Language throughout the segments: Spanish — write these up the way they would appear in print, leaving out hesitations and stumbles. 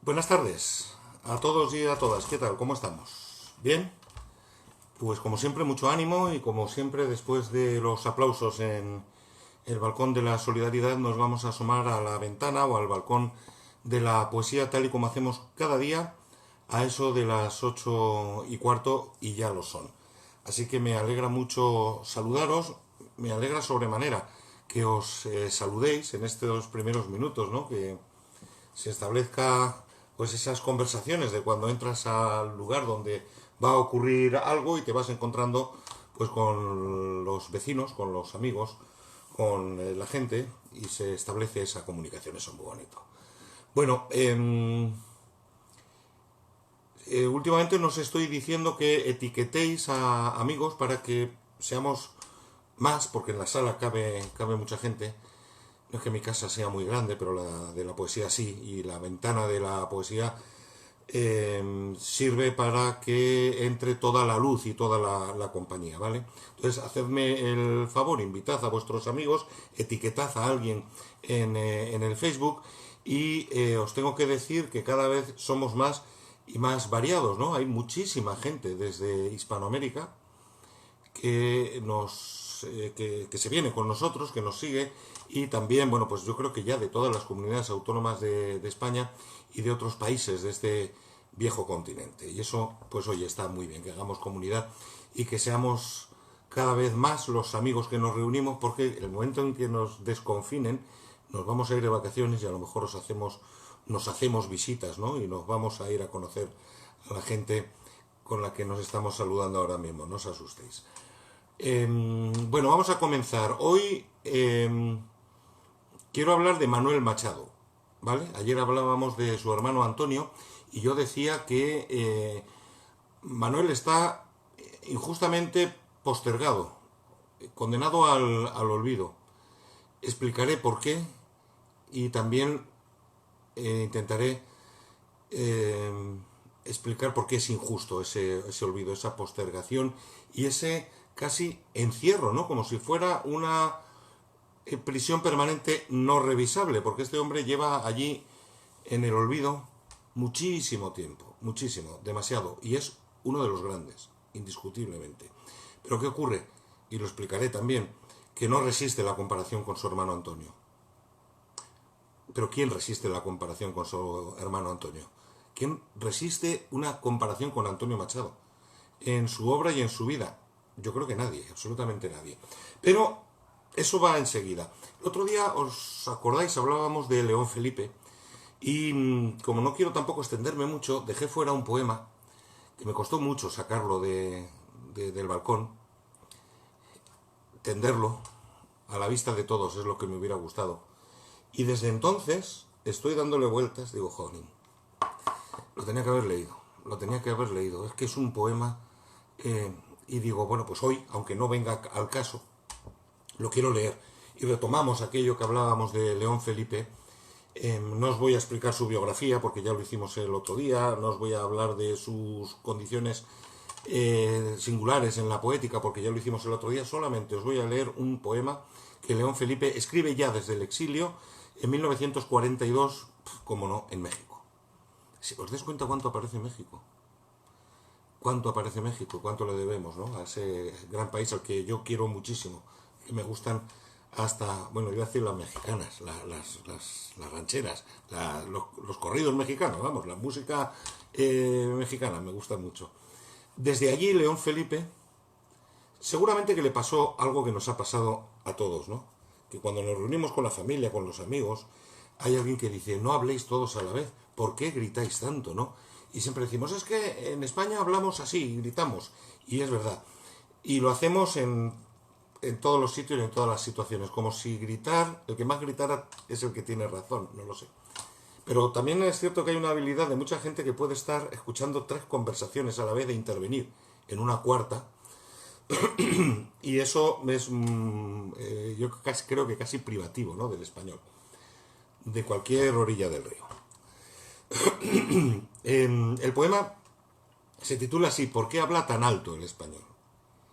Buenas tardes a todos y a todas. ¿Qué tal? ¿Cómo estamos? ¿Bien? Pues como siempre, mucho ánimo y como siempre, después de los aplausos en el balcón de la solidaridad, nos vamos a asomar a la ventana o al balcón de la poesía tal y como hacemos cada día a eso de las 8:15 y ya lo son. Así que me alegra mucho saludaros, me alegra sobremanera que os saludéis en estos primeros minutos, ¿no? Que se establezca pues esas conversaciones de cuando entras al lugar donde va a ocurrir algo y te vas encontrando pues con los vecinos, con los amigos, con la gente y se establece esa comunicación, eso es muy bonito. Bueno, últimamente nos estoy diciendo que etiquetéis a amigos para que seamos más, porque en la sala cabe mucha gente. No es que mi casa sea muy grande, pero la de la poesía sí, y la ventana de la poesía sirve para que entre toda la luz y toda la compañía, ¿vale? Entonces, hacedme el favor, invitad a vuestros amigos, etiquetad a alguien en el Facebook y os tengo que decir que cada vez somos más y más variados, ¿no? Hay muchísima gente desde Hispanoamérica que se viene con nosotros, que nos sigue y también, bueno, pues yo creo que ya de todas las comunidades autónomas de España y de otros países de este viejo continente. Y eso, pues oye, está muy bien, que hagamos comunidad y que seamos cada vez más los amigos que nos reunimos, porque el momento en que nos desconfinen, nos vamos a ir de vacaciones y a lo mejor nos hacemos visitas, ¿no? Y nos vamos a ir a conocer a la gente con la que nos estamos saludando ahora mismo, no os asustéis. Bueno, vamos a comenzar. Hoy quiero hablar de Manuel Machado, ¿vale? Ayer hablábamos de su hermano Antonio y yo decía que Manuel está injustamente postergado, condenado al olvido. Explicaré por qué y también intentaré explicar por qué es injusto ese olvido, esa postergación y ese casi encierro, ¿no? Como si fuera una prisión permanente no revisable, porque este hombre lleva allí en el olvido muchísimo tiempo, muchísimo, demasiado, y es uno de los grandes, indiscutiblemente. Pero ¿qué ocurre? Y lo explicaré también, que no resiste la comparación con su hermano Antonio. Pero ¿quién resiste la comparación con su hermano Antonio? ¿Quién resiste una comparación con Antonio Machado? En su obra y en su vida. Yo creo que nadie, absolutamente nadie. Pero eso va enseguida. El otro día, ¿os acordáis? Hablábamos de León Felipe. Y como no quiero tampoco extenderme mucho, dejé fuera un poema que me costó mucho sacarlo del balcón, tenderlo a la vista de todos, es lo que me hubiera gustado. Y desde entonces estoy dándole vueltas, digo, joder, lo tenía que haber leído, lo tenía que haber leído. Es que es un poema y digo, bueno, pues hoy, aunque no venga al caso, lo quiero leer. Y retomamos aquello que hablábamos de León Felipe. No os voy a explicar su biografía porque ya lo hicimos el otro día, no os voy a hablar de sus condiciones singulares en la poética porque ya lo hicimos el otro día, solamente os voy a leer un poema que León Felipe escribe ya desde el exilio en 1942, como no, en México. Si os dais cuenta cuánto aparece México, cuánto aparece México, cuánto le debemos, ¿no? A ese gran país al que yo quiero muchísimo, que me gustan hasta, bueno, iba a decir las mexicanas, las rancheras, los corridos mexicanos, vamos, la música mexicana me gusta mucho. Desde allí, León Felipe, seguramente que le pasó algo que nos ha pasado a todos, ¿no? Que cuando nos reunimos con la familia, con los amigos, hay alguien que dice, no habléis todos a la vez, ¿por qué gritáis tanto, no? Y siempre decimos, es que en España hablamos así, gritamos, y es verdad. Y lo hacemos en todos los sitios y en todas las situaciones, como si gritar, el que más gritara es el que tiene razón, no lo sé. Pero también es cierto que hay una habilidad de mucha gente que puede estar escuchando tres conversaciones a la vez de intervenir en una cuarta, y eso es, yo creo que casi privativo, ¿no? Del español, de cualquier orilla del río. El poema se titula así, ¿por qué habla tan alto el español?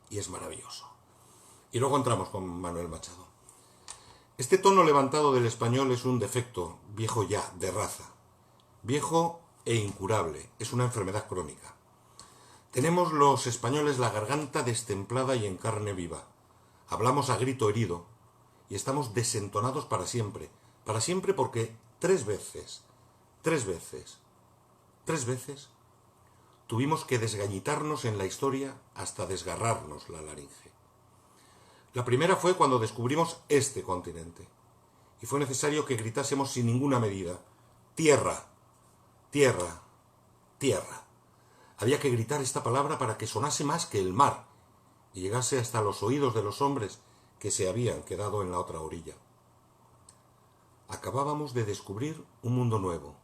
Y es maravilloso. Y luego entramos con Manuel Machado. Este tono levantado del español es un defecto, viejo ya, de raza. viejo e incurable, es una enfermedad crónica. Tenemos los españoles la garganta destemplada y en carne viva. Hablamos a grito herido y estamos desentonados para siempre porque tres veces tuvimos que desgañitarnos en la historia hasta desgarrarnos la laringe. La primera fue cuando descubrimos este continente y fue necesario que gritásemos sin ninguna medida: tierra, tierra, tierra. Había que gritar esta palabra para que sonase más que el mar y llegase hasta los oídos de los hombres que se habían quedado en la otra orilla. Acabábamos de descubrir un mundo nuevo,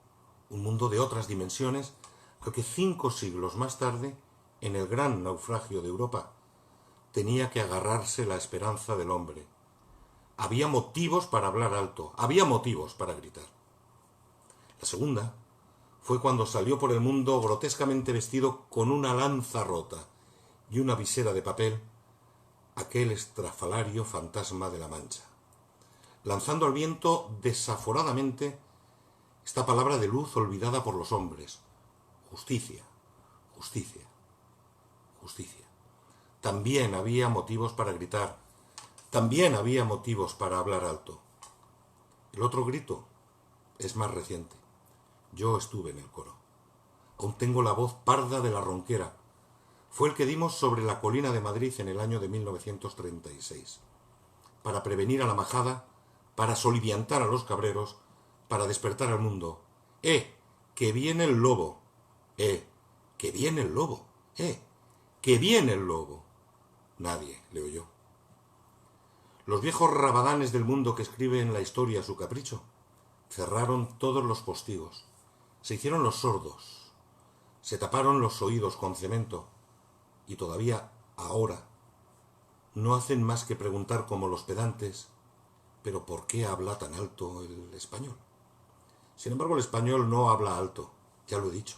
un mundo de otras dimensiones, al que 5 siglos más tarde, en el gran naufragio de Europa, tenía que agarrarse la esperanza del hombre. Había motivos para hablar alto, había motivos para gritar. La segunda fue cuando salió por el mundo grotescamente vestido con una lanza rota y una visera de papel, aquel estrafalario fantasma de la Mancha, lanzando al viento desaforadamente esta palabra de luz olvidada por los hombres: justicia, justicia, justicia. También había motivos para gritar, también había motivos para hablar alto. El otro grito es más reciente. Yo estuve en el coro. Aún tengo la voz parda de la ronquera. Fue el que dimos sobre la colina de Madrid en el año de 1936. Para prevenir a la majada, para soliviantar a los cabreros, para despertar al mundo. ¡Que viene el lobo! ¡Que viene el lobo! ¡Que viene el lobo! Nadie le oyó. Los viejos rabadanes del mundo que escriben la historia a su capricho cerraron todos los postigos, se hicieron los sordos, se taparon los oídos con cemento y todavía ahora no hacen más que preguntar como los pedantes: ¿pero por qué habla tan alto el español? Sin embargo, el español no habla alto, ya lo he dicho.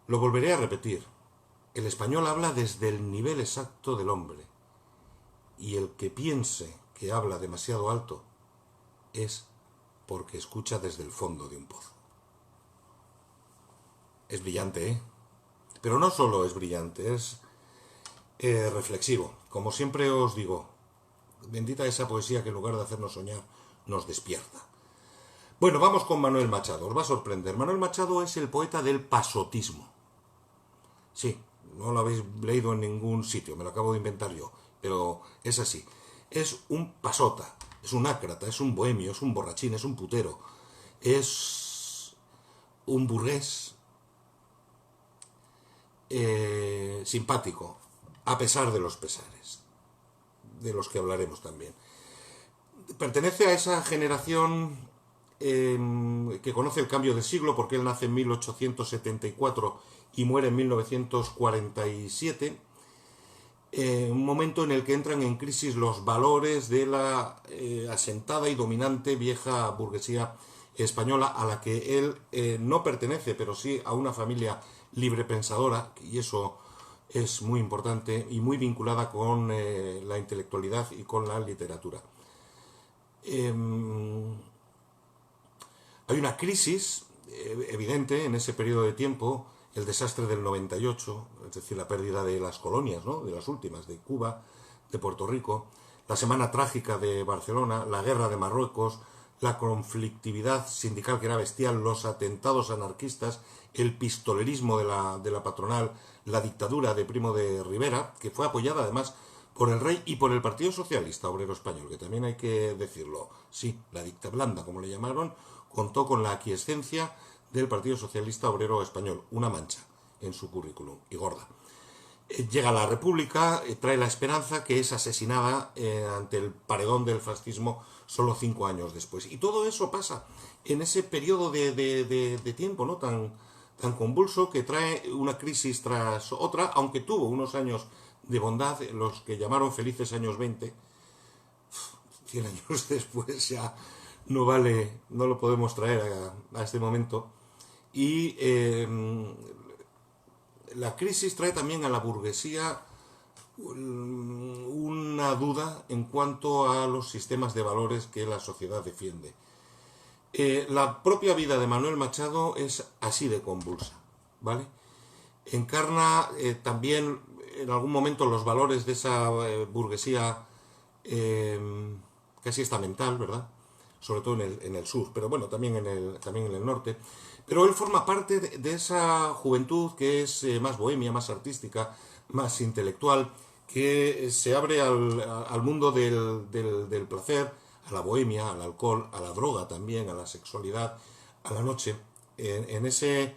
Lo volveré a repetir: el español habla desde el nivel exacto del hombre, y el que piense que habla demasiado alto es porque escucha desde el fondo de un pozo. Es brillante, ¿eh? Pero no solo es brillante, es reflexivo. Como siempre os digo, bendita esa poesía que en lugar de hacernos soñar, nos despierta. Bueno, vamos con Manuel Machado, os va a sorprender. Manuel Machado es el poeta del pasotismo. Sí, no lo habéis leído en ningún sitio, me lo acabo de inventar yo, pero es así. Es un pasota, es un ácrata, es un bohemio, es un borrachín, es un putero, es un burgués simpático, a pesar de los pesares, de los que hablaremos también. Pertenece a esa generación que conoce el cambio de siglo, porque él nace en 1874 y muere en 1947, un momento en el que entran en crisis los valores de la asentada y dominante vieja burguesía española, a la que él no pertenece, pero sí a una familia librepensadora, y eso es muy importante y muy vinculada con la intelectualidad y con la literatura. Hay una crisis evidente en ese periodo de tiempo: el desastre del 98, es decir, la pérdida de las colonias, ¿no?, de las últimas, de Cuba, de Puerto Rico, la Semana Trágica de Barcelona, la Guerra de Marruecos, la conflictividad sindical que era bestial, los atentados anarquistas, el pistolerismo de la patronal, la dictadura de Primo de Rivera, que fue apoyada además por el rey y por el Partido Socialista Obrero Español, que también hay que decirlo. Sí, la dicta blanda, como le llamaron, contó con la aquiescencia del Partido Socialista Obrero Español, una mancha en su currículum, y gorda. Llega la República, trae la esperanza, que es asesinada ante el paredón del fascismo solo 5 años después. Y todo eso pasa en ese periodo de tiempo, ¿no?, tan convulso, que trae una crisis tras otra, aunque tuvo unos años de bondad, los que llamaron felices años 20. 100 años después ya no vale, no lo podemos traer a este momento. Y la crisis trae también a la burguesía una duda en cuanto a los sistemas de valores que la sociedad defiende. La propia vida de Manuel Machado es así de convulsa, ¿vale? Encarna también en algún momento los valores de esa burguesía eh, casi estamental, ¿verdad? Sobre todo en el sur, pero bueno, también en el norte. Pero él forma parte de esa juventud que es más bohemia, más artística, más intelectual, que se abre al mundo del placer, a la bohemia, al alcohol, a la droga también, a la sexualidad, a la noche, en ese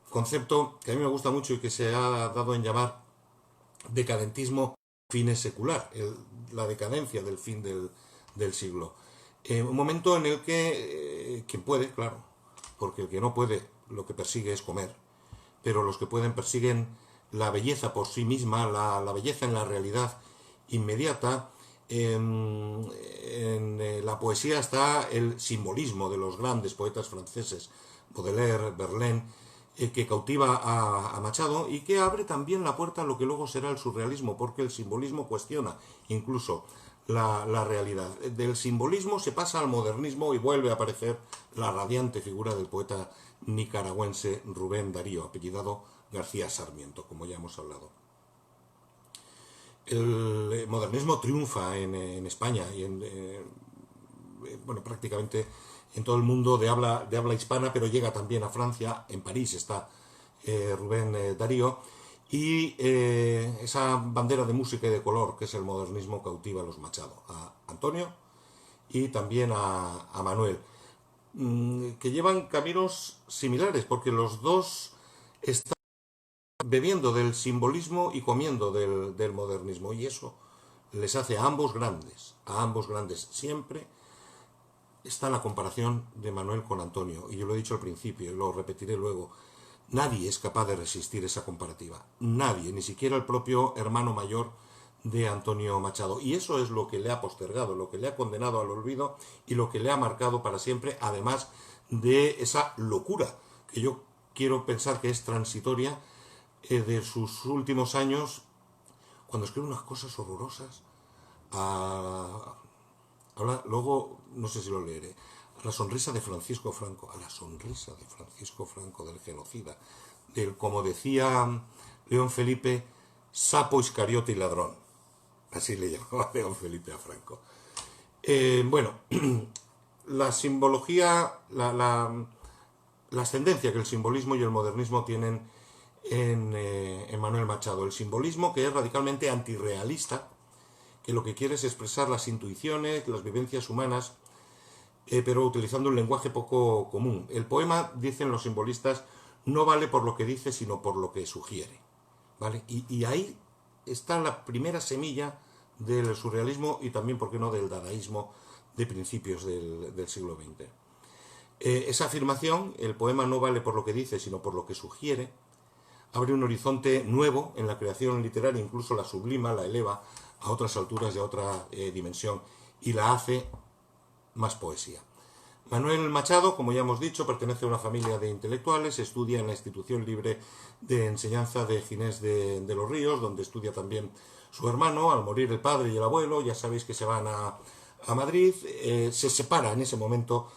concepto que a mí me gusta mucho y que se ha dado en llamar decadentismo fine secular, la decadencia del fin del siglo. Un momento en el que quien puede, claro, porque el que no puede lo que persigue es comer, pero los que pueden persiguen la belleza por sí misma, la belleza en la realidad inmediata. En la poesía está el simbolismo de los grandes poetas franceses, Baudelaire, Verlaine, que cautiva a Machado y que abre también la puerta a lo que luego será el surrealismo, porque el simbolismo cuestiona incluso la realidad. Del simbolismo se pasa al modernismo y vuelve a aparecer la radiante figura del poeta nicaragüense Rubén Darío, apellidado García Sarmiento, como ya hemos hablado. El modernismo triunfa en España y bueno, prácticamente en todo el mundo de habla hispana, pero llega también a Francia. En París está Rubén Darío, y esa bandera de música y de color que es el modernismo cautiva a los Machado, a Antonio y también a Manuel, que llevan caminos similares porque los dos están bebiendo del simbolismo y comiendo del modernismo, y eso les hace a ambos grandes, siempre está la comparación de Manuel con Antonio, y yo lo he dicho al principio y lo repetiré luego. Nadie es capaz de resistir esa comparativa. Nadie, ni siquiera el propio hermano mayor de Antonio Machado. Y eso es lo que le ha postergado, lo que le ha condenado al olvido y lo que le ha marcado para siempre, además de esa locura, que yo quiero pensar que es transitoria, de sus últimos años, cuando escribe unas cosas horrorosas. Ahora, luego, no sé si lo leeré. A la sonrisa de Francisco Franco, a la sonrisa de Francisco Franco, del genocida, del, como decía León Felipe, sapo, iscariote y ladrón. Así le llamaba León Felipe a Franco. Bueno, la simbología, la ascendencia que el simbolismo y el modernismo tienen en Manuel Machado. El simbolismo, que es radicalmente antirrealista, que lo que quiere es expresar las intuiciones, las vivencias humanas, pero utilizando un lenguaje poco común. El poema, dicen los simbolistas, no vale por lo que dice, sino por lo que sugiere, ¿vale? Y ahí está la primera semilla del surrealismo y también, ¿por qué no?, del dadaísmo de principios del siglo XX. Esa afirmación, el poema no vale por lo que dice, sino por lo que sugiere, abre un horizonte nuevo en la creación literaria, incluso la sublima, la eleva a otras alturas y a otra dimensión, y la hace más poesía. Manuel Machado, como ya hemos dicho, pertenece a una familia de intelectuales, estudia en la Institución Libre de Enseñanza de Ginés de los Ríos, donde estudia también su hermano. Al morir el padre y el abuelo, ya sabéis que se van a Madrid, se separa en ese momento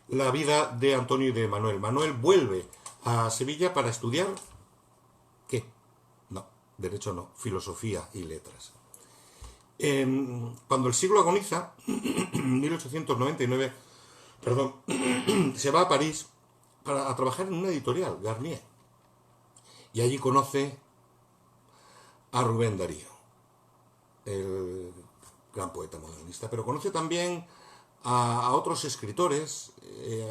la vida de Antonio y de Manuel. Manuel vuelve a Sevilla para estudiar, ¿qué? No, derecho no, filosofía y letras. Cuando el siglo agoniza, en 1899, perdón, se va a París a trabajar en una editorial, Garnier, y allí conoce a Rubén Darío, el gran poeta modernista, pero conoce también a otros escritores,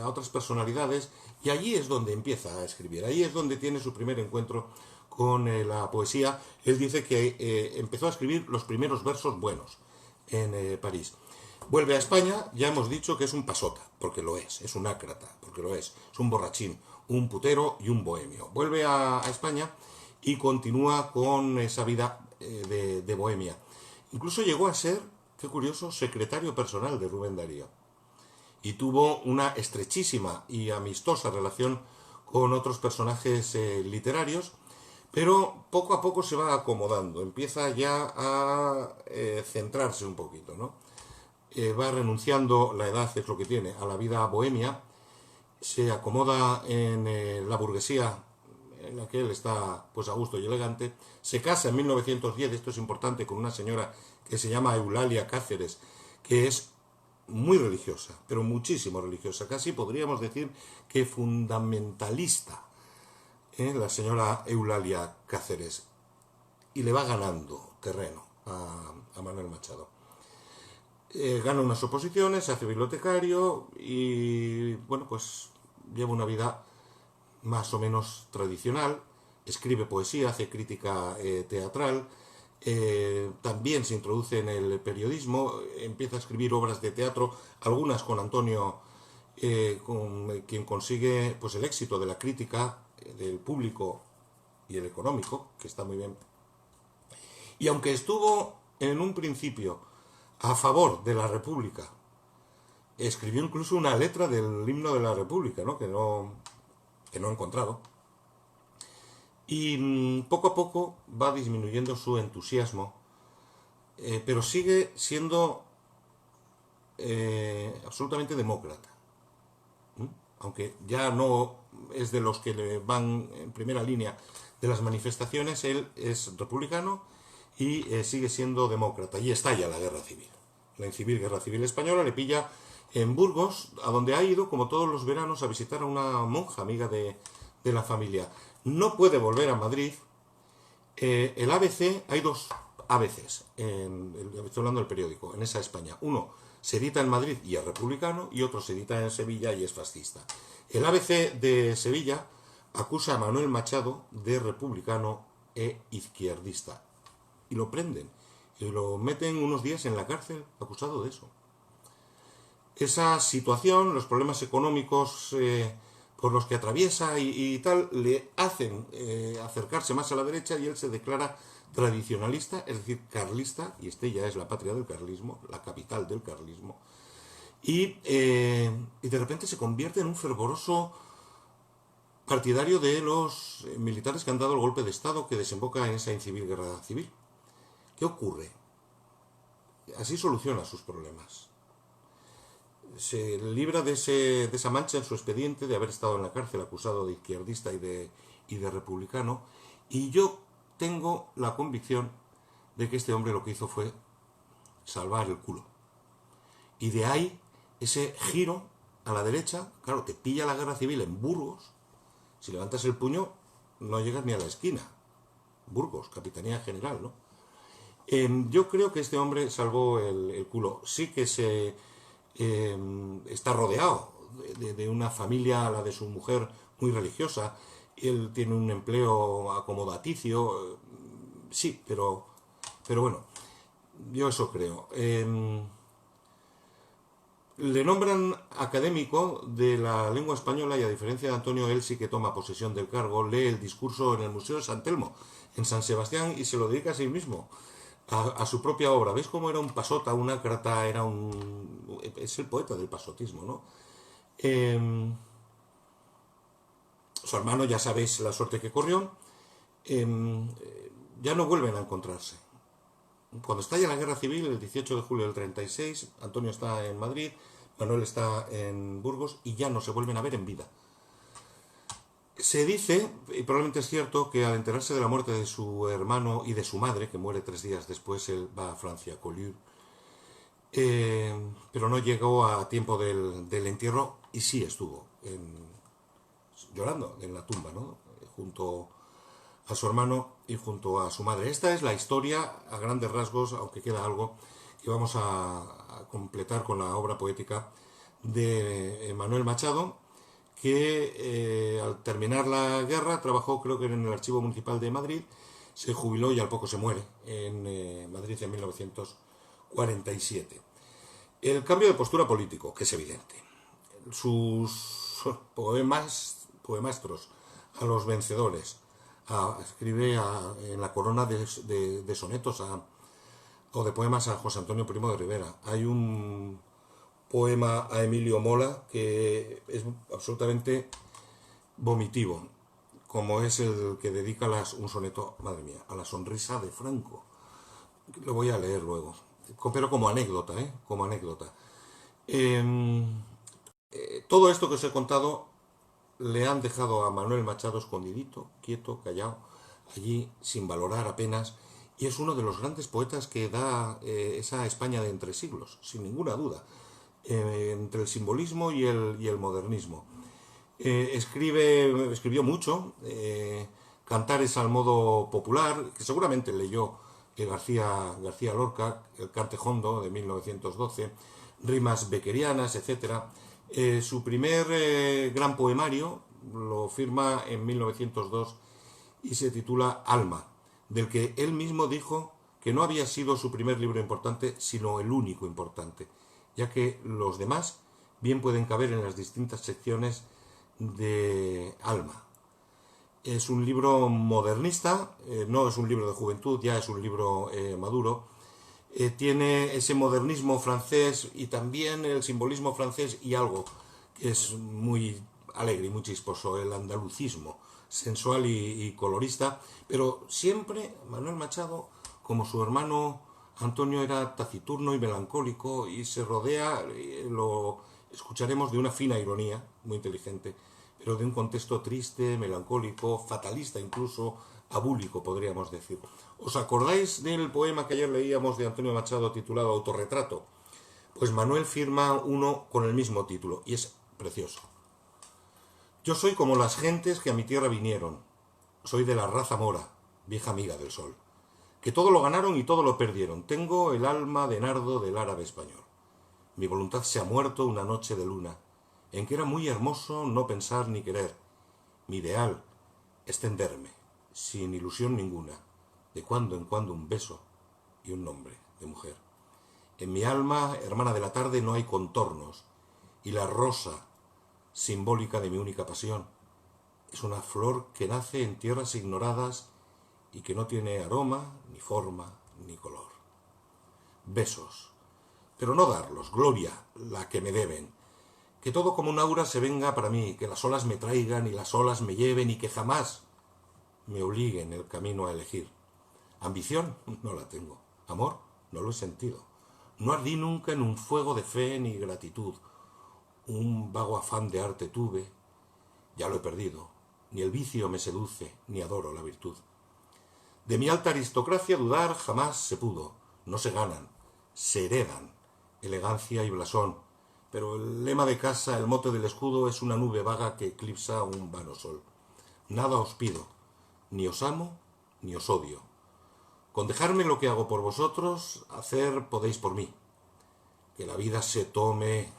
a otras personalidades, y allí es donde empieza a escribir, ahí es donde tiene su primer encuentro con la poesía. Él dice que empezó a escribir los primeros versos buenos en París. Vuelve a España, ya hemos dicho que es un pasota, porque lo es un ácrata, porque lo es un borrachín, un putero y un bohemio. Vuelve a España y continúa con esa vida de bohemia. Incluso llegó a ser, qué curioso, secretario personal de Rubén Darío. Y tuvo una estrechísima y amistosa relación con otros personajes literarios, pero poco a poco se va acomodando, empieza ya a centrarse un poquito, ¿no? va renunciando, la edad es lo que tiene, a la vida bohemia, se acomoda en la burguesía en la que él está pues a gusto y elegante, se casa en 1910, esto es importante, con una señora que se llama Eulalia Cáceres, que es muy religiosa, pero muchísimo religiosa, casi podríamos decir que fundamentalista, la señora Eulalia Cáceres, y le va ganando terreno a Manuel Machado. Gana unas oposiciones, se hace bibliotecario y, bueno, pues lleva una vida más o menos tradicional, escribe poesía, hace crítica teatral, también se introduce en el periodismo, empieza a escribir obras de teatro, algunas con Antonio, con quien consigue pues el éxito de la crítica, del público y el económico, que está muy bien. Y aunque estuvo en un principio a favor de la República, escribió incluso una letra del himno de la República, ¿no? Que no he encontrado. Y poco a poco va disminuyendo su entusiasmo, pero sigue siendo absolutamente demócrata. Aunque ya no es de los que le van en primera línea de las manifestaciones, él es republicano y sigue siendo demócrata. Y estalla la guerra civil. La incivil guerra civil española le pilla en Burgos, a donde ha ido, como todos los veranos, a visitar a una monja amiga de la familia. No puede volver a Madrid. El ABC, hay dos ABCs, estoy hablando del periódico, en esa España. Uno se edita en Madrid y es republicano, y otro se edita en Sevilla y es fascista. El ABC de Sevilla acusa a Manuel Machado de republicano e izquierdista. Y lo prenden. Y lo meten unos días en la cárcel acusado de eso. Esa situación, los problemas económicos por los que atraviesa y tal, le hacen acercarse más a la derecha, y él se declara tradicionalista, es decir, carlista, y Estella es la patria del carlismo, la capital del carlismo, y de repente se convierte en un fervoroso partidario de los militares que han dado el golpe de Estado que desemboca en esa incivil guerra civil. ¿Qué ocurre? Así soluciona sus problemas. Se libra de esa mancha en su expediente de haber estado en la cárcel acusado de izquierdista y de republicano, y yo tengo la convicción de que este hombre lo que hizo fue salvar el culo. Y de ahí ese giro a la derecha. Claro, te pilla la guerra civil en Burgos, si levantas el puño no llegas ni a la esquina. Burgos, Capitanía General, ¿no? Yo creo que este hombre salvó el culo. Sí que está rodeado de una familia, la de su mujer, muy religiosa. Él tiene un empleo acomodaticio, sí, pero bueno, yo eso creo. Le nombran académico de la lengua española, y a diferencia de Antonio, él sí que toma posesión del cargo, lee el discurso en el Museo de San Telmo, en San Sebastián, y se lo dedica a sí mismo, a su propia obra. ¿Veis cómo era un pasota, un ácrata? Es el poeta del pasotismo, ¿no? Su hermano, ya sabéis la suerte que corrió. Ya no vuelven a encontrarse. Cuando estalla la guerra civil, el 18 de julio del 36, Antonio está en Madrid, Manuel está en Burgos, y ya no se vuelven a ver en vida. Se dice, y probablemente es cierto, que al enterarse de la muerte de su hermano y de su madre, que muere 3 días después, él va a Francia, a Collioure, pero no llegó a tiempo del entierro, y sí estuvo llorando en la tumba, ¿no? Junto a su hermano y junto a su madre. Esta es la historia a grandes rasgos, aunque queda algo que vamos a completar con la obra poética de Manuel Machado, que al terminar la guerra trabajó, creo que en el Archivo Municipal de Madrid, se jubiló y al poco se muere en Madrid en 1947. El cambio de postura político, que es evidente. Sus poemastros a los vencedores. Escribe en la corona de sonetos o de poemas a José Antonio Primo de Rivera. Hay un poema a Emilio Mola que es absolutamente vomitivo, como es el que dedica un soneto, madre mía, a la sonrisa de Franco. Lo voy a leer luego. pero como anécdota, ¿eh? Como anécdota. Em, Todo esto que os he contado le han dejado a Manuel Machado escondidito, quieto, callado, allí sin valorar apenas, y es uno de los grandes poetas que da esa España de entre siglos, sin ninguna duda, entre el simbolismo y el modernismo. Escribió mucho, cantares al modo popular, que seguramente leyó García Lorca, el Cante Jondo de 1912, rimas bequerianas, etcétera. Su primer gran poemario lo firma en 1902 y se titula Alma, del que él mismo dijo que no había sido su primer libro importante, sino el único importante, ya que los demás bien pueden caber en las distintas secciones de Alma. Es un libro modernista, no es un libro de juventud, ya es un libro maduro. Tiene ese modernismo francés y también el simbolismo francés y algo que es muy alegre y muy chisposo, el andalucismo, sensual y colorista, pero siempre Manuel Machado, como su hermano Antonio, era taciturno y melancólico y se rodea, lo escucharemos, de una fina ironía, muy inteligente, pero de un contexto triste, melancólico, fatalista incluso, abúlico, podríamos decir. ¿Os acordáis del poema que ayer leíamos de Antonio Machado titulado Autorretrato? Pues Manuel firma uno con el mismo título y es precioso. Yo soy como las gentes que a mi tierra vinieron. Soy de la raza mora, vieja amiga del sol, que todo lo ganaron y todo lo perdieron. Tengo el alma de nardo del árabe español. Mi voluntad se ha muerto una noche de luna, en que era muy hermoso no pensar ni querer. Mi ideal, extenderme, sin ilusión ninguna, de cuando en cuando un beso y un nombre de mujer. En mi alma, hermana de la tarde, no hay contornos, y la rosa, simbólica de mi única pasión, es una flor que nace en tierras ignoradas y que no tiene aroma, ni forma, ni color. Besos, pero no darlos, gloria, la que me deben. Que todo como un aura se venga para mí, que las olas me traigan y las olas me lleven y que jamás me obliguen el camino a elegir. Ambición no la tengo, amor no lo he sentido. No ardí nunca en un fuego de fe ni gratitud. Un vago afán de arte tuve, ya lo he perdido. Ni el vicio me seduce, ni adoro la virtud. De mi alta aristocracia dudar jamás se pudo. No se ganan, se heredan elegancia y blasón. Pero el lema de casa, el mote del escudo, es una nube vaga que eclipsa un vano sol. Nada os pido, ni os amo, ni os odio. Con dejarme lo que hago por vosotros, hacer podéis por mí. Que la vida se tome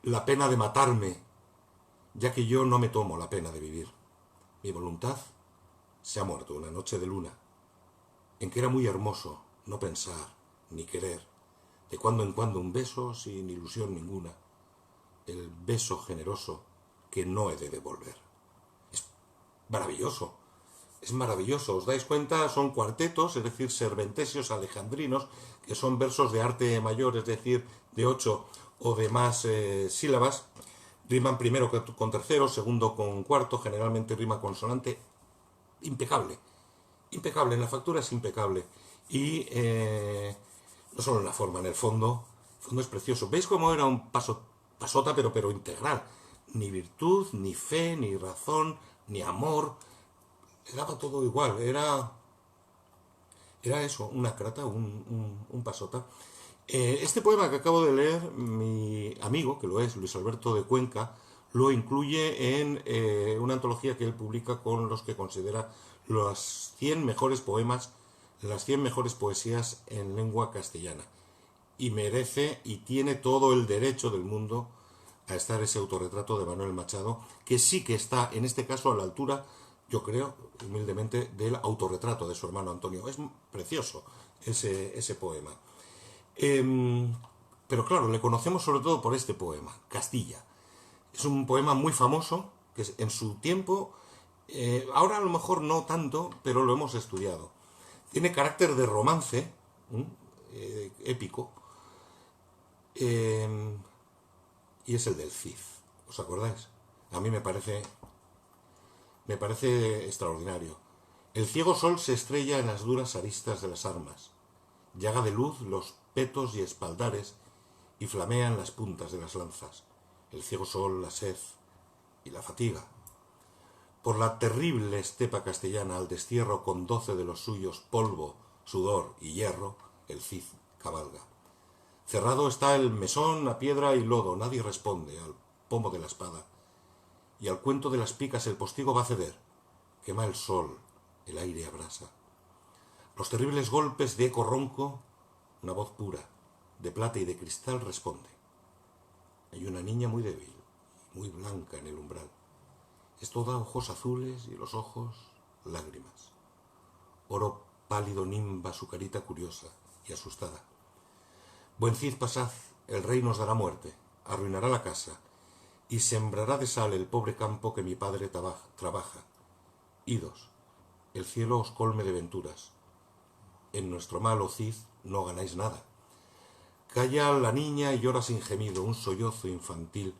la pena de matarme, ya que yo no me tomo la pena de vivir. Mi voluntad se ha muerto una noche de luna, en que era muy hermoso no pensar ni querer, de cuando en cuando un beso sin ilusión ninguna, el beso generoso que no he de devolver. Es maravilloso, es maravilloso. ¿Os dais cuenta? Son cuartetos, es decir, serventesios alejandrinos, que son versos de arte mayor, es decir, de 8 o de más sílabas. Riman primero con tercero, segundo con cuarto, generalmente rima consonante. Impecable, impecable, en la factura es impecable. Y no solo en la forma, en el fondo es precioso. ¿Veis cómo era un pasota, pero integral? Ni virtud, ni fe, ni razón, ni amor. Le daba todo igual, era eso, una crata, un pasota. Este poema que acabo de leer, mi amigo, que lo es, Luis Alberto de Cuenca, lo incluye en una antología que él publica con los que considera los 100 mejores poemas, las 100 mejores poesías en lengua castellana. Y merece y tiene todo el derecho del mundo a estar ese autorretrato de Manuel Machado, que sí que está, en este caso, a la altura, yo creo, humildemente, del autorretrato de su hermano Antonio. Es precioso ese poema. Pero claro, le conocemos sobre todo por este poema, Castilla. Es un poema muy famoso, que en su tiempo, ahora a lo mejor no tanto, pero lo hemos estudiado. Tiene carácter de romance, épico, y es el del Cid. ¿Os acordáis? A mí me parece extraordinario. El ciego sol se estrella en las duras aristas de las armas. Llaga de luz los petos y espaldares, y flamean las puntas de las lanzas, el ciego sol, la sed y la fatiga. Por la terrible estepa castellana al destierro con 12 de los suyos, polvo, sudor y hierro, el Cid cabalga. Cerrado está el mesón a piedra y lodo, nadie responde al pomo de la espada, y al cuento de las picas el postigo va a ceder, quema el sol, el aire abrasa. Los terribles golpes de eco ronco, una voz pura, de plata y de cristal responde. Hay una niña muy débil, muy blanca en el umbral. Es toda ojos azules y los ojos lágrimas. Oro pálido nimba su carita curiosa y asustada. Buen Cid, pasad, el rey nos dará muerte, arruinará la casa y sembrará de sal el pobre campo que mi padre trabaja. Idos, el cielo os colme de venturas. En nuestro mal, oh Cid, no ganáis nada. Calla la niña y llora sin gemido, un sollozo infantil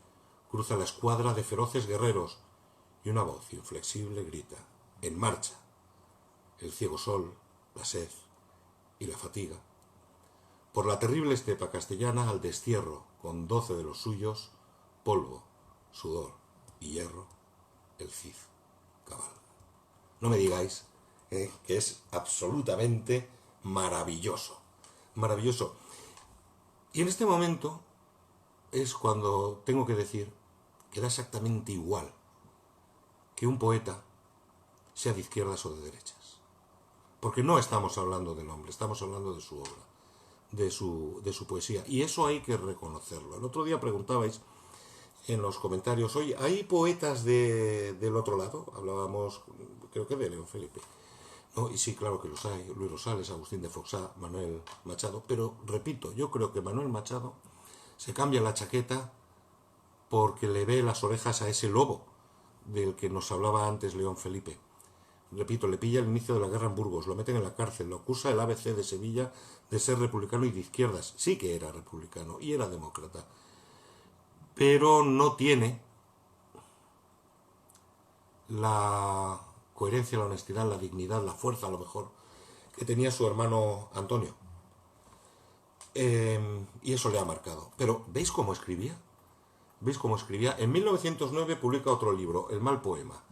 cruza la escuadra de feroces guerreros y una voz inflexible grita, en marcha. El ciego sol, la sed y la fatiga. Por la terrible estepa castellana al destierro, con 12 de los suyos, polvo, sudor y hierro, el Cid cabalga. No me digáis que es absolutamente maravilloso. Maravilloso. Y en este momento es cuando tengo que decir que da exactamente igual que un poeta sea de izquierdas o de derechas. Porque no estamos hablando del hombre, estamos hablando de su obra, de su poesía. Y eso hay que reconocerlo. El otro día preguntabais en los comentarios, oye, ¿hay poetas del otro lado? Hablábamos, creo que de León Felipe. No, y sí, claro que los hay. Luis Rosales, Agustín de Foxá, Manuel Machado. Pero, repito, yo creo que Manuel Machado se cambia la chaqueta porque le ve las orejas a ese lobo del que nos hablaba antes León Felipe. Repito, le pilla el inicio de la guerra en Burgos, lo meten en la cárcel, lo acusa el ABC de Sevilla de ser republicano y de izquierdas. Sí que era republicano y era demócrata. Pero no tiene la coherencia, la honestidad, la dignidad, la fuerza, a lo mejor, que tenía su hermano Antonio. Y eso le ha marcado. Pero, ¿veis cómo escribía? ¿Veis cómo escribía? En 1909 publica otro libro, El mal poema.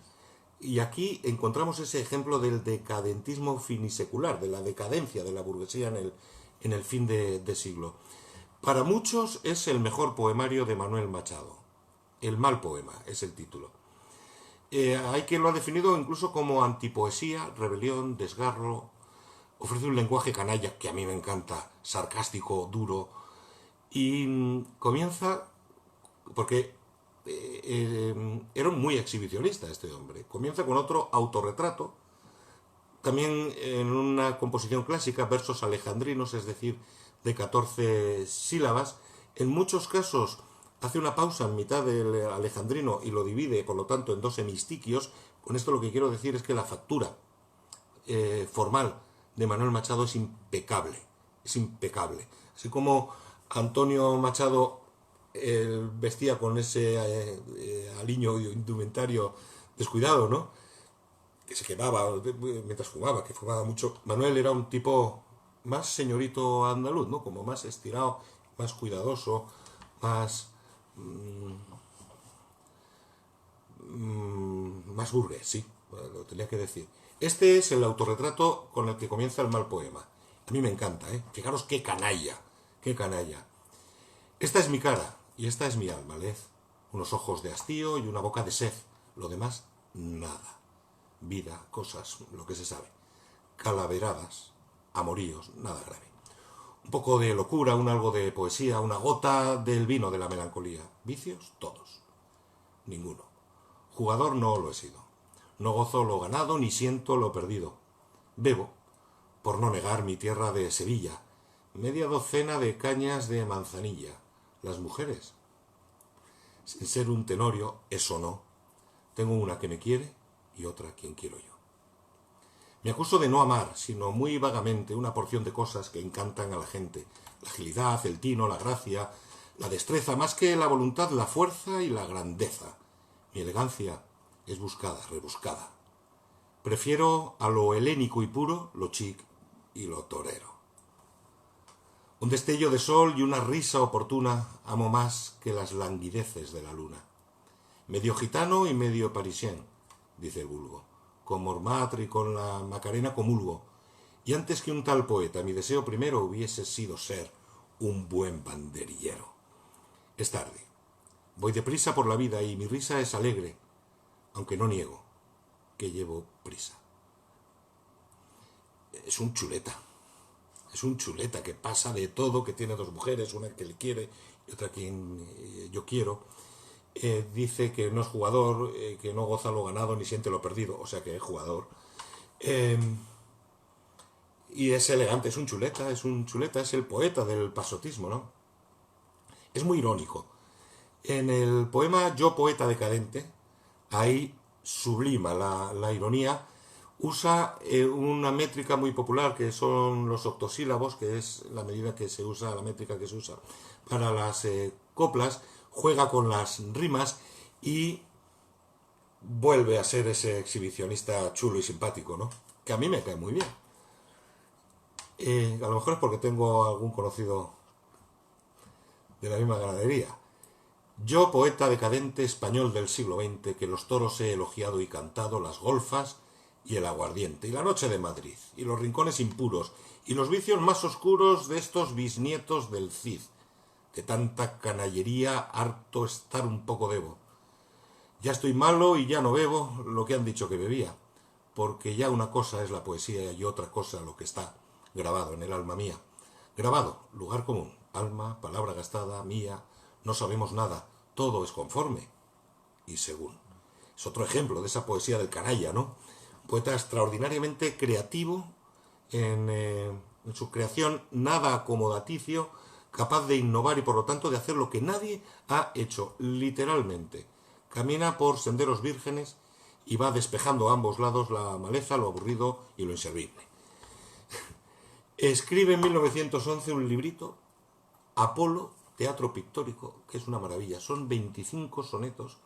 Y aquí encontramos ese ejemplo del decadentismo finisecular, de la decadencia de la burguesía en el fin de siglo. Para muchos es el mejor poemario de Manuel Machado. El mal poema es el título. Hay quien lo ha definido incluso como antipoesía, rebelión, desgarro. Ofrece un lenguaje canalla que a mí me encanta, sarcástico, duro. Y comienza, porque era muy exhibicionista este hombre. Comienza con otro autorretrato, también en una composición clásica, versos alejandrinos, es decir, de 14 sílabas. En muchos casos hace una pausa en mitad del alejandrino y lo divide, por lo tanto, en dos hemistiquios. Con esto lo que quiero decir es que la factura formal de Manuel Machado es impecable. Es impecable. Así como Antonio Machado vestía con ese aliño indumentario descuidado, ¿no? Que se quemaba mientras fumaba, que fumaba mucho. Manuel era un tipo más señorito andaluz, ¿no? Como más estirado, más cuidadoso, más más burgués, sí, lo tenía que decir. Este es el autorretrato con el que comienza el mal poema. A mí me encanta, ¿eh? Fijaros qué canalla, qué canalla. Esta es mi cara y esta es mi alma, led. Unos ojos de hastío y una boca de sed. Lo demás, nada. Vida, cosas, lo que se sabe. Calaveradas, amoríos, nada grave. Un poco de locura, un algo de poesía, una gota del vino de la melancolía. Vicios, todos. Ninguno. Jugador no lo he sido. No gozo lo ganado ni siento lo perdido. Bebo, por no negar mi tierra de Sevilla, media docena de cañas de manzanilla. Las mujeres, sin ser un tenorio, eso no. Tengo una que me quiere y otra quien quiero yo. Me acuso de no amar, sino muy vagamente, una porción de cosas que encantan a la gente. La agilidad, el tino, la gracia, la destreza, más que la voluntad, la fuerza y la grandeza. Mi elegancia es buscada, rebuscada. Prefiero a lo helénico y puro, lo chic y lo torero. Un destello de sol y una risa oportuna amo más que las languideces de la luna. Medio gitano y medio parisien, dice el vulgo. Con Montmartre y con la Macarena comulgo. Y antes que un tal poeta, mi deseo primero hubiese sido ser un buen banderillero. Es tarde. Voy deprisa por la vida y mi risa es alegre, aunque no niego que llevo prisa. Es un chuleta. Es un chuleta que pasa de todo, que tiene dos mujeres, una que le quiere y otra quien yo quiero. Dice que no es jugador, que no goza lo ganado ni siente lo perdido, o sea que es jugador. Y es elegante, es un chuleta, es el poeta del pasotismo, ¿no? Es muy irónico. En el poema Yo poeta decadente, ahí sublima la ironía, usa una métrica muy popular que son los octosílabos, que es la medida que se usa, la métrica que se usa para las coplas, juega con las rimas y vuelve a ser ese exhibicionista chulo y simpático, ¿no? Que a mí me cae muy bien. A lo mejor es porque tengo algún conocido de la misma ganadería. Yo, poeta decadente español del siglo XX, que los toros he elogiado y cantado, las golfas y el aguardiente, y la noche de Madrid, y los rincones impuros, y los vicios más oscuros de estos bisnietos del Cid. De tanta canallería harto estar un poco debo. Ya estoy malo y ya no bebo lo que han dicho que bebía, porque ya una cosa es la poesía y otra cosa lo que está grabado en el alma mía. Grabado, lugar común, alma, palabra gastada, mía, no sabemos nada, todo es conforme y según. Es otro ejemplo de esa poesía del canalla, ¿no? Poeta extraordinariamente creativo en su creación, nada acomodaticio, capaz de innovar y por lo tanto de hacer lo que nadie ha hecho, literalmente. Camina por senderos vírgenes y va despejando a ambos lados la maleza, lo aburrido y lo inservible. Escribe en 1911 un librito, Apolo, Teatro Pictórico, que es una maravilla. Son 25 sonetos,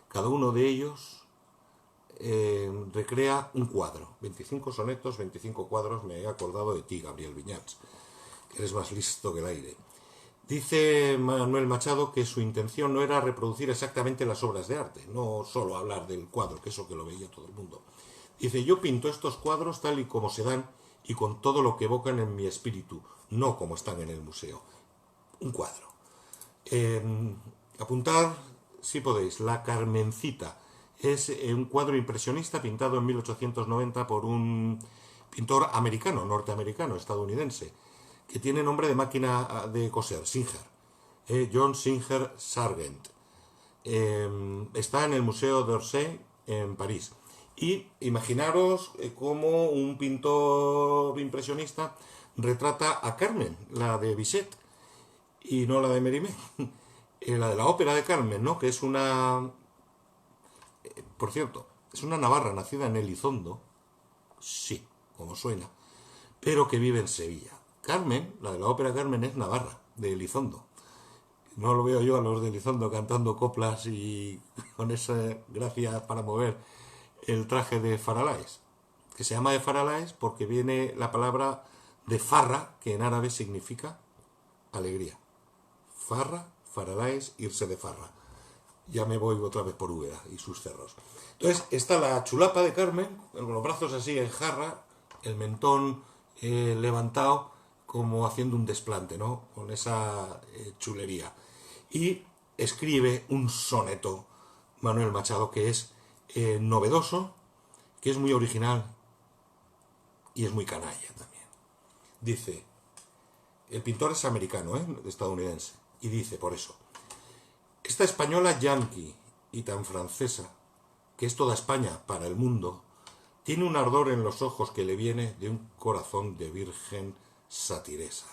cada uno de ellos recrea un cuadro. 25 sonetos, 25 cuadros. Me he acordado de ti, Gabriel Viñals, que eres más listo que el aire. Dice Manuel Machado que su intención no era reproducir exactamente las obras de arte, no solo hablar del cuadro, que eso que lo veía todo el mundo. Dice, yo pinto estos cuadros tal y como se dan y con todo lo que evocan en mi espíritu, no como están en el museo. Un cuadro. Apuntar, si podéis, La Carmencita. Es un cuadro impresionista pintado en 1890 por un pintor americano, norteamericano, estadounidense, que tiene nombre de máquina de coser, Singer. John Singer Sargent. Está en el Museo d'Orsay en París. Y imaginaros cómo un pintor impresionista retrata a Carmen, la de Bizet, y no la de Mérimée. La de la ópera de Carmen, ¿no? Que es una... por cierto, es una navarra nacida en Elizondo, sí, como suena, pero que vive en Sevilla. Carmen, la de la ópera Carmen, es navarra, de Elizondo. No lo veo yo a los de Elizondo cantando coplas y con esa gracia para mover el traje de Faralaes, que se llama de Faralaes porque viene la palabra de farra, que en árabe significa alegría. Farra, Faralaes, irse de farra. Ya me voy otra vez por Úbeda y sus cerros. Entonces está la chulapa de Carmen, con los brazos así en jarra, el mentón levantado, como haciendo un desplante, ¿no? Con esa chulería. Y escribe un soneto, Manuel Machado, que es novedoso, que es muy original y es muy canalla también. Dice, el pintor es americano, estadounidense, y dice por eso, esta española yanqui y tan francesa, que es toda España para el mundo, tiene un ardor en los ojos que le viene de un corazón de virgen satiresa,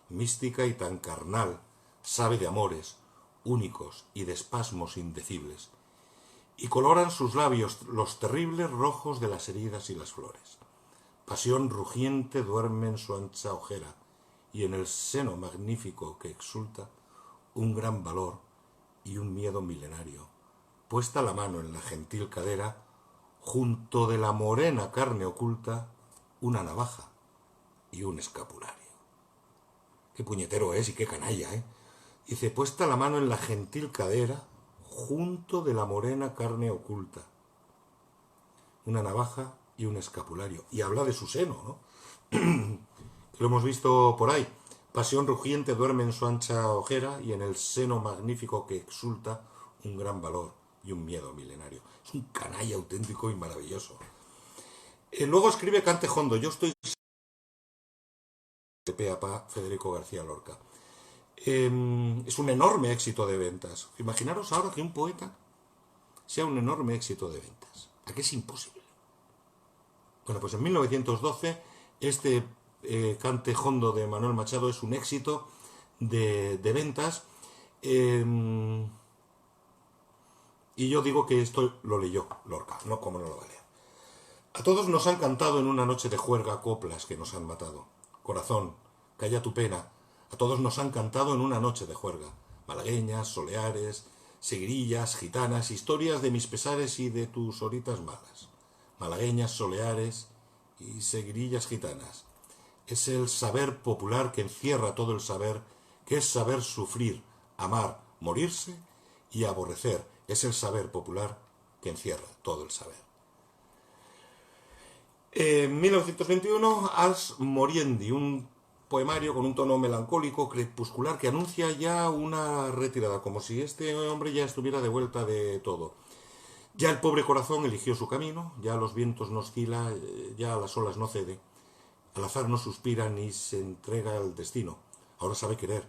mística y tan carnal, sabe de amores únicos y de espasmos indecibles, y coloran sus labios los terribles rojos de las heridas y las flores. Pasión rugiente duerme en su ancha ojera, y en el seno magnífico que exulta, un gran valor y un miedo milenario. Puesta la mano en la gentil cadera, junto de la morena carne oculta, una navaja y un escapulario. qué puñetero es y qué canalla, ¿eh? Dice, puesta la mano en la gentil cadera, junto de la morena carne oculta, una navaja y un escapulario. Y habla de su seno, ¿no? Lo hemos visto por ahí. Pasión rugiente duerme en su ancha ojera y en el seno magnífico que exulta un gran valor y un miedo milenario. Es un canalla auténtico y maravilloso. Luego escribe Cante Jondo. Yo estoy de pe a pa, Federico García Lorca. Es un enorme éxito de ventas. Imaginaros ahora que un poeta sea un enorme éxito de ventas. ¿A qué es imposible? Bueno, pues en 1912 este Cante Jondo de Manuel Machado es un éxito de ventas. Y yo digo que esto lo leyó Lorca, no como no lo va a leer. A todos nos han cantado en una noche de juerga coplas que nos han matado. Corazón, calla tu pena. A todos nos han cantado en una noche de juerga. Malagueñas, soleares, seguirillas, gitanas, historias de mis pesares y de tus horitas malas. Malagueñas, soleares y seguirillas gitanas. Es el saber popular que encierra todo el saber, que es saber sufrir, amar, morirse y aborrecer. Es el saber popular que encierra todo el saber. En 1921, Ars Moriendi, un poemario con un tono melancólico, crepuscular, que anuncia ya una retirada, como si este hombre ya estuviera de vuelta de todo. Ya el pobre corazón eligió su camino, ya los vientos no oscila, ya las olas no cede, al azar no suspira ni se entrega al destino. Ahora sabe querer,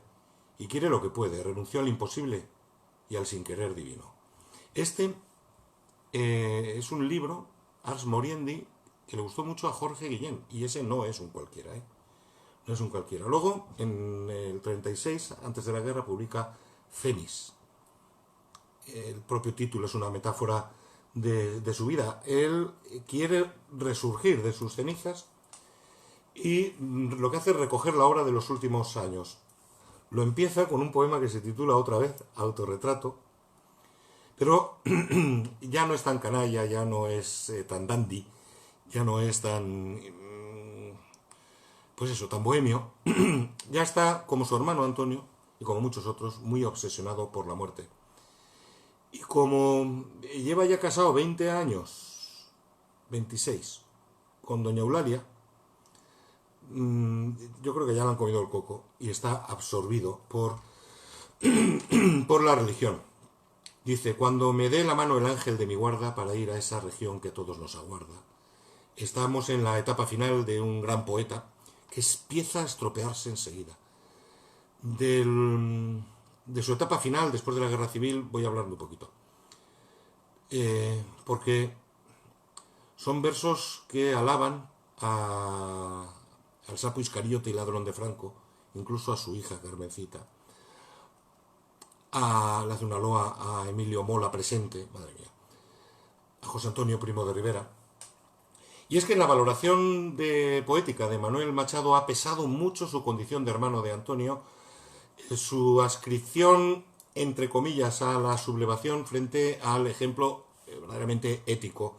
y quiere lo que puede, renunció al imposible y al sin querer divino. Este es un libro, Ars Moriendi, que le gustó mucho a Jorge Guillén, y ese no es un cualquiera, ¿eh? No es un cualquiera. Luego, en el 36, antes de la guerra, publica Fénix. El propio título es una metáfora de su vida. Él quiere resurgir de sus cenizas y lo que hace es recoger la obra de los últimos años. Lo empieza con un poema que se titula otra vez Autorretrato, pero ya no es tan canalla, ya no es tan dandy, ya no es tan, pues eso, tan bohemio. Ya está, como su hermano Antonio, y como muchos otros, muy obsesionado por la muerte. Y como lleva ya casado 20 años, 26, con doña Eulalia, yo creo que ya le han comido el coco y está absorbido por la religión. Dice, cuando me dé la mano el ángel de mi guarda para ir a esa región que todos nos aguarda. Estamos en la etapa final de un gran poeta que empieza a estropearse enseguida. De su etapa final, después de la guerra civil, voy a hablar un poquito. Porque son versos que alaban al sapo Iscariote y ladrón de Franco, incluso a su hija Carmencita. Le hace una loa a Emilio Mola presente, madre mía, a José Antonio Primo de Rivera. Y es que en la valoración poética de Manuel Machado ha pesado mucho su condición de hermano de Antonio, su adscripción, entre comillas, a la sublevación frente al ejemplo verdaderamente ético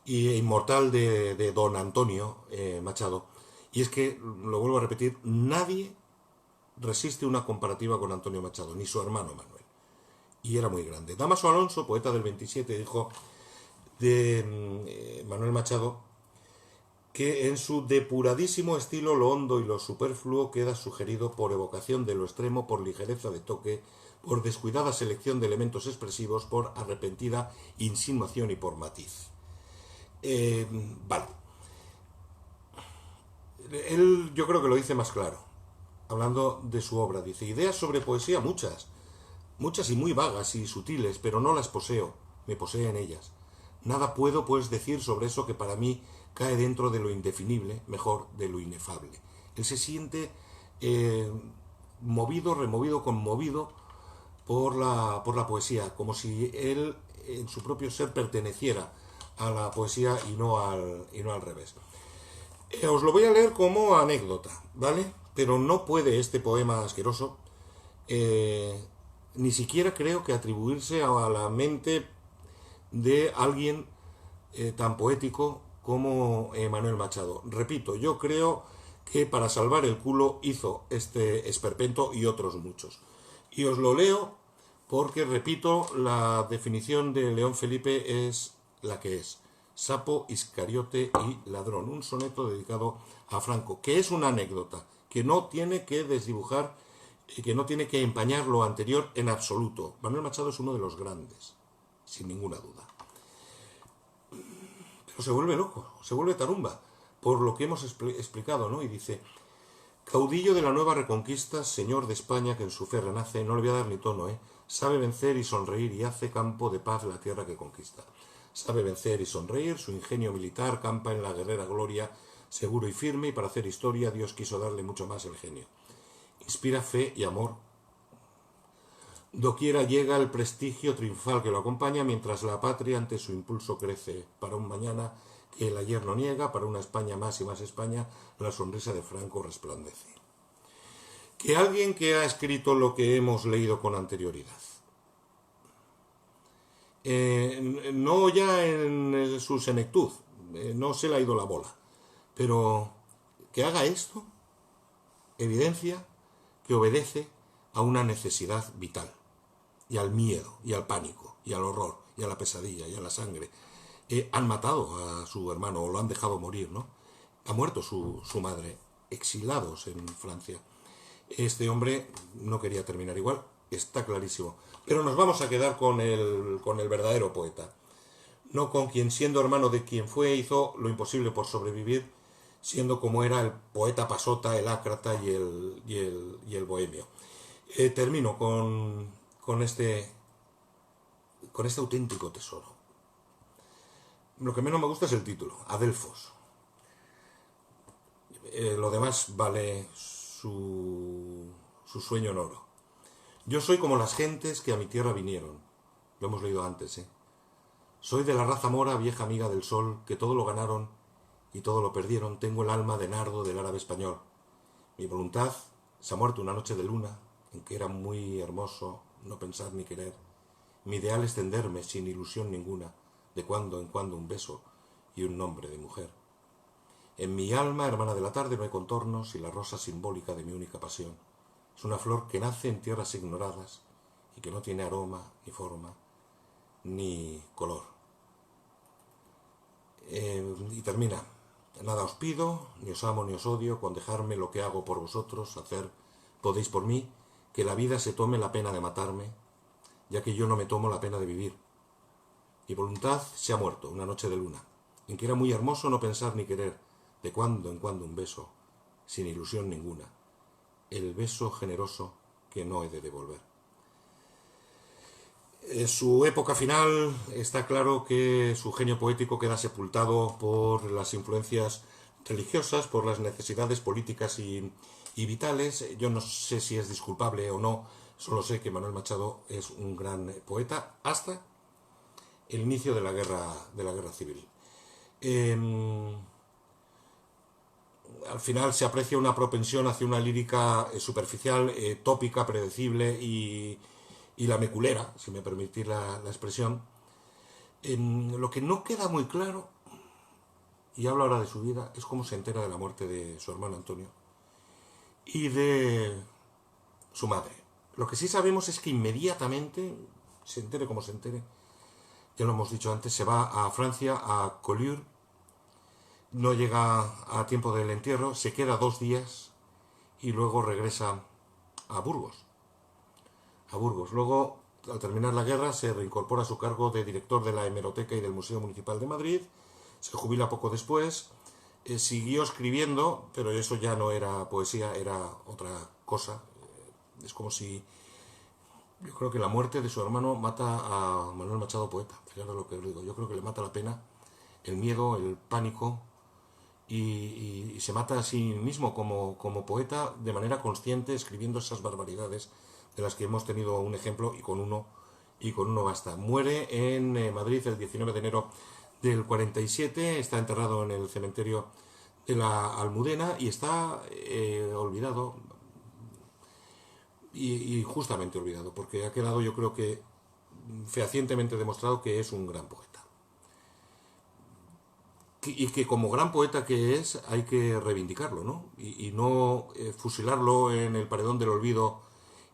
e inmortal de don Antonio Machado. Y es que, lo vuelvo a repetir, nadie resiste una comparativa con Antonio Machado, ni su hermano Manuel. Y era muy grande. Dámaso Alonso, poeta del 27, dijo de Manuel Machado que en su depuradísimo estilo lo hondo y lo superfluo queda sugerido por evocación de lo extremo, por ligereza de toque, por descuidada selección de elementos expresivos, por arrepentida insinuación y por matiz. Vale. Él yo creo que lo dice más claro, hablando de su obra. Dice, ideas sobre poesía muchas y muy vagas y sutiles, pero no las poseo, me poseen ellas. Nada puedo, pues, decir sobre eso que para mí cae dentro de lo indefinible, mejor, de lo inefable. Él se siente movido, removido, conmovido por la poesía, como si él, en su propio ser, perteneciera a la poesía y no al revés. Os lo voy a leer como anécdota, ¿vale? Pero no puede este poema asqueroso ni siquiera creo que atribuirse a la mente de alguien tan poético como Manuel Machado. Repito, yo creo que para salvar el culo hizo este esperpento y otros muchos. Y os lo leo porque, repito, la definición de León Felipe es la que es: sapo, iscariote y ladrón. Un soneto dedicado a Franco, que es una anécdota, que no tiene que desdibujar y que no tiene que empañar lo anterior en absoluto. Manuel Machado es uno de los grandes, sin ninguna duda. Pero se vuelve loco, se vuelve tarumba, por lo que hemos explicado, ¿no? Y dice: caudillo de la nueva reconquista, señor de España que en su fe renace, no le voy a dar ni tono, sabe vencer y sonreír y hace campo de paz la tierra que conquista. Sabe vencer y sonreír, su ingenio militar campa en la guerrera gloria, seguro y firme, y para hacer historia Dios quiso darle mucho más el genio. Inspira fe y amor. Doquiera llega el prestigio triunfal que lo acompaña, mientras la patria ante su impulso crece, para un mañana que el ayer no niega, para una España más y más España, la sonrisa de Franco resplandece. Que alguien que ha escrito lo que hemos leído con anterioridad, no ya en su senectud, no se le ha ido la bola, pero que haga esto, evidencia que obedece a una necesidad vital, y al miedo, y al pánico, y al horror, y a la pesadilla, y a la sangre. Han matado a su hermano, o lo han dejado morir, ¿no? Ha muerto su madre, exilados en Francia. Este hombre no quería terminar igual, está clarísimo. Pero nos vamos a quedar con el verdadero poeta. No con quien, siendo hermano de quien fue, hizo lo imposible por sobrevivir, siendo como era el poeta pasota, el ácrata y el bohemio. Termino con este auténtico tesoro. Lo que menos me gusta es el título, Adelfos. Lo demás vale su sueño en oro. Yo soy como las gentes que a mi tierra vinieron. Lo hemos leído antes, ¿eh? Soy de la raza mora, vieja amiga del sol, que todo lo ganaron y todo lo perdieron. Tengo el alma de nardo del árabe español. Mi voluntad se ha muerto una noche de luna, en que era muy hermoso no pensar ni querer. Mi ideal es tenderme sin ilusión ninguna, de cuando en cuando un beso y un nombre de mujer. En mi alma, hermana de la tarde, no hay contornos y la rosa simbólica de mi única pasión. Es una flor que nace en tierras ignoradas y que no tiene aroma, ni forma, ni color. Y termina: nada os pido, ni os amo ni os odio, con dejarme lo que hago por vosotros, hacer podéis por mí, que la vida se tome la pena de matarme, ya que yo no me tomo la pena de vivir. Mi voluntad se ha muerto una noche de luna, en que era muy hermoso no pensar ni querer, de cuando en cuando un beso, sin ilusión ninguna, el beso generoso que no he de devolver. En su época final está claro que su genio poético queda sepultado por las influencias religiosas, por las necesidades políticas y vitales. Yo no sé si es disculpable o no, solo sé que Manuel Machado es un gran poeta hasta el inicio de la guerra civil. Al final se aprecia una propensión hacia una lírica superficial, tópica, predecible y la meculera, si me permitís la expresión. Lo que no queda muy claro, y hablo ahora de su vida, es cómo se entera de la muerte de su hermano Antonio y de su madre. Lo que sí sabemos es que inmediatamente, se entere como se entere, ya lo hemos dicho antes, se va a Francia, a Collioure, no llega a tiempo del entierro, se queda 2 días y luego regresa a Burgos. Luego, al terminar la guerra, se reincorpora a su cargo de director de la Hemeroteca y del Museo Municipal de Madrid, se jubila poco después, siguió escribiendo, pero eso ya no era poesía, era otra cosa. Es como si... Yo creo que la muerte de su hermano mata a Manuel Machado poeta, fíjate lo que os digo. Yo creo que le mata la pena, el miedo, el pánico, y se mata a sí mismo como poeta de manera consciente, escribiendo esas barbaridades de las que hemos tenido un ejemplo, y con uno basta. Muere en Madrid el 19 de enero del 47, está enterrado en el cementerio de la Almudena y está olvidado, y justamente olvidado, porque ha quedado, yo creo que fehacientemente demostrado que es un gran poeta. y que como gran poeta que es hay que reivindicarlo, ¿no? Y no fusilarlo en el paredón del olvido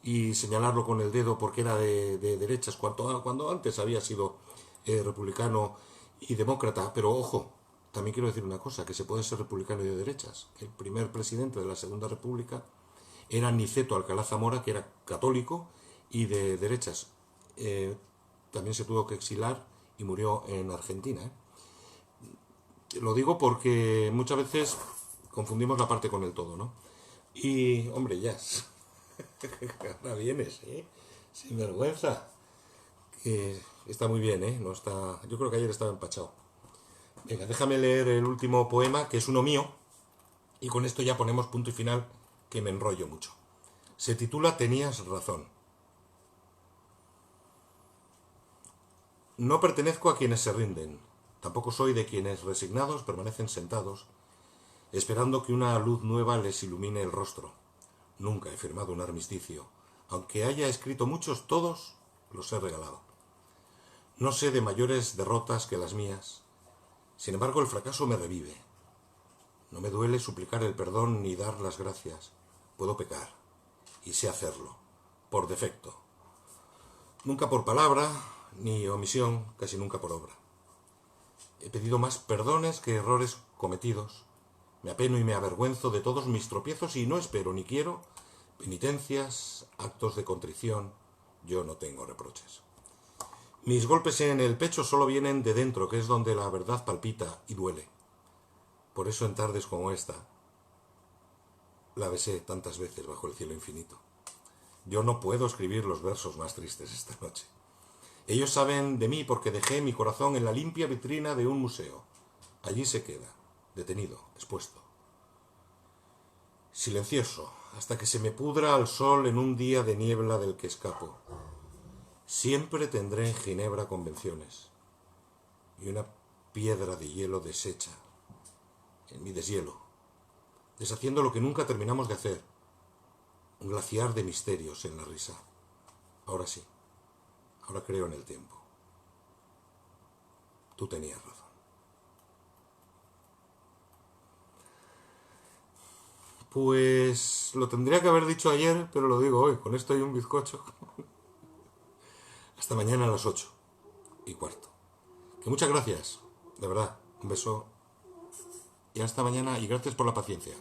y señalarlo con el dedo porque era de derechas, cuando antes había sido republicano y demócrata. Pero ojo, también quiero decir una cosa, que se puede ser republicano y de derechas. El primer presidente de la Segunda República era Niceto Alcalá Zamora, que era católico y de derechas. También se tuvo que exilar y murió en Argentina, ¿eh? Lo digo porque muchas veces confundimos la parte con el todo, ¿no? Y, hombre, ya. Ahora vienes, ¿eh? Sin vergüenza. Que está muy bien, ¿eh? No está... Yo creo que ayer estaba empachado. Venga, déjame leer el último poema, que es uno mío, y con esto ya ponemos punto y final, que me enrollo mucho. Se titula Tenías razón. No pertenezco a quienes se rinden, tampoco soy de quienes resignados permanecen sentados, esperando que una luz nueva les ilumine el rostro. Nunca he firmado un armisticio, aunque haya escrito muchos, todos los he regalado. No sé de mayores derrotas que las mías, sin embargo el fracaso me revive. No me duele suplicar el perdón ni dar las gracias. Puedo pecar, y sé hacerlo, por defecto. Nunca por palabra, ni omisión, casi nunca por obra. He pedido más perdones que errores cometidos. Me apeno y me avergüenzo de todos mis tropiezos y no espero ni quiero penitencias, actos de contrición. Yo no tengo reproches. Mis golpes en el pecho solo vienen de dentro, que es donde la verdad palpita y duele. Por eso en tardes como esta, la besé tantas veces bajo el cielo infinito. Yo no puedo escribir los versos más tristes esta noche. Ellos saben de mí porque dejé mi corazón en la limpia vitrina de un museo. Allí se queda, detenido, expuesto. Silencioso, hasta que se me pudra al sol en un día de niebla del que escapo. Siempre tendré en Ginebra convenciones y una piedra de hielo deshecha en mi deshielo, deshaciendo lo que nunca terminamos de hacer, un glaciar de misterios en la risa. Ahora sí, ahora creo en el tiempo. Tú tenías razón. Pues lo tendría que haber dicho ayer, pero lo digo hoy, con esto y un bizcocho. Hasta mañana a las 8:15. Que muchas gracias, de verdad, un beso y hasta mañana y gracias por la paciencia.